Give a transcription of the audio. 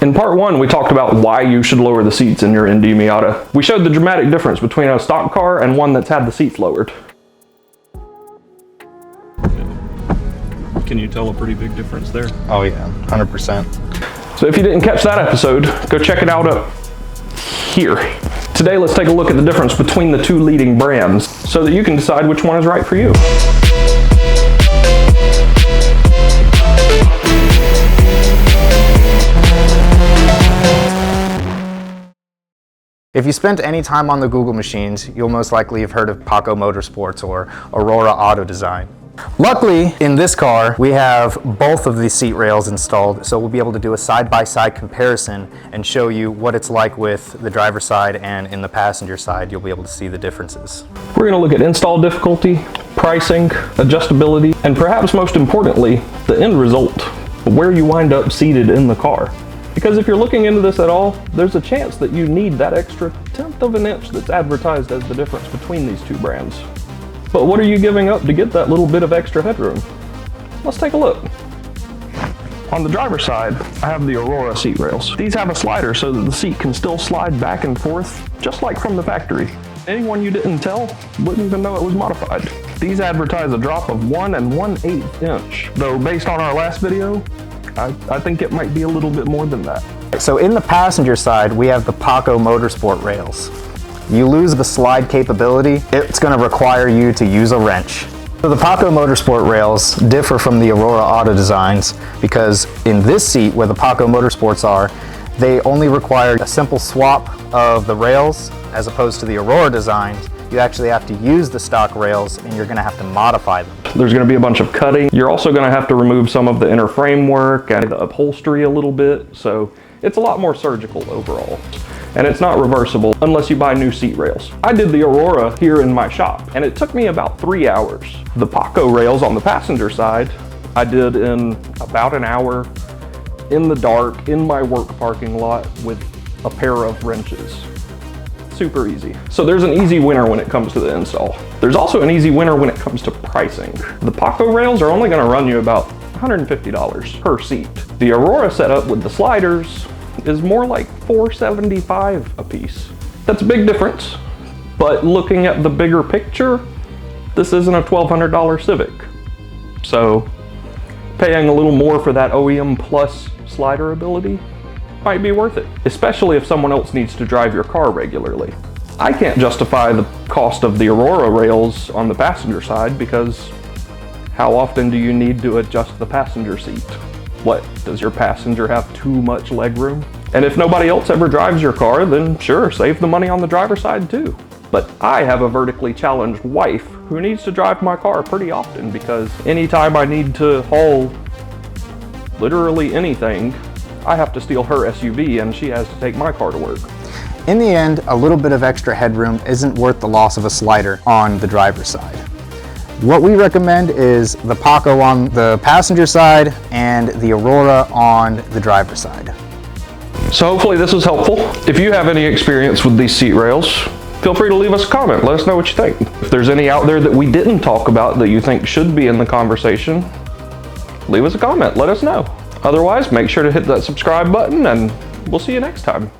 In part 1, we talked about why you should lower the seats in your ND Miata. We showed the dramatic difference between a stock car and one that's had the seats lowered. Can you tell a pretty big difference there? Oh yeah, 100%. So if you didn't catch that episode, go check it out up here. Today, let's take a look at the difference between the two leading brands so that you can decide which one is right for you. If you spent any time on the Google machines, you'll most likely have heard of Paco Motorsports or Aurora Auto Design. Luckily, in this car, we have both of the seat rails installed, so we'll be able to do a side-by-side comparison and show you what it's like with the driver's side, and in the passenger side, you'll be able to see the differences. We're going to look at install difficulty, pricing, adjustability, and perhaps most importantly, the end result, where you wind up seated in the car. Because if you're looking into this at all, there's a chance that you need that extra 1/10 of an inch that's advertised as the difference between these two brands. But what are you giving up to get that little bit of extra headroom? Let's take a look. On the driver's side, I have the Aurora seat rails. These have a slider so that the seat can still slide back and forth, just like from the factory. Anyone you didn't tell wouldn't even know it was modified. These advertise a drop of 1 1/8 inch, though based on our last video, I think it might be a little bit more than that. So in the passenger side, we have the Paco Motorsport rails. You lose the slide capability, it's going to require you to use a wrench. So the Paco Motorsport rails differ from the Aurora Auto Designs because in this seat where the Paco Motorsports are, they only require a simple swap of the rails as opposed to the Aurora Designs. You actually have to use the stock rails and you're going to have to modify them. There's going to be a bunch of cutting. You're also going to have to remove some of the inner framework and the upholstery a little bit, so it's a lot more surgical overall. And it's not reversible unless you buy new seat rails. I did the Aurora here in my shop, and it took me about 3 hours. The Paco rails on the passenger side, I did in about an hour in the dark, in my work parking lot with a pair of wrenches. Super easy. So there's an easy winner when it comes to the install. There's also an easy winner when it comes to pricing. The Paco rails are only gonna run you about $150 per seat. The Aurora setup with the sliders is more like $475 a piece. That's a big difference, but looking at the bigger picture, this isn't a $1,200 Civic. So paying a little more for that OEM Plus slider ability might be worth it, especially if someone else needs to drive your car regularly. I can't justify the cost of the Aurora rails on the passenger side because how often do you need to adjust the passenger seat? What, does your passenger have too much legroom? And if nobody else ever drives your car, then sure, save the money on the driver's side too. But I have a vertically challenged wife who needs to drive my car pretty often because anytime I need to haul literally anything, I have to steal her SUV and she has to take my car to work. In the end, a little bit of extra headroom isn't worth the loss of a slider on the driver's side. What we recommend is the Paco on the passenger side and the Aurora on the driver's side. So hopefully this was helpful. If you have any experience with these seat rails, feel free to leave us a comment. Let us know what you think. If there's any out there that we didn't talk about that you think should be in the conversation, leave us a comment. Let us know. Otherwise, make sure to hit that subscribe button and we'll see you next time.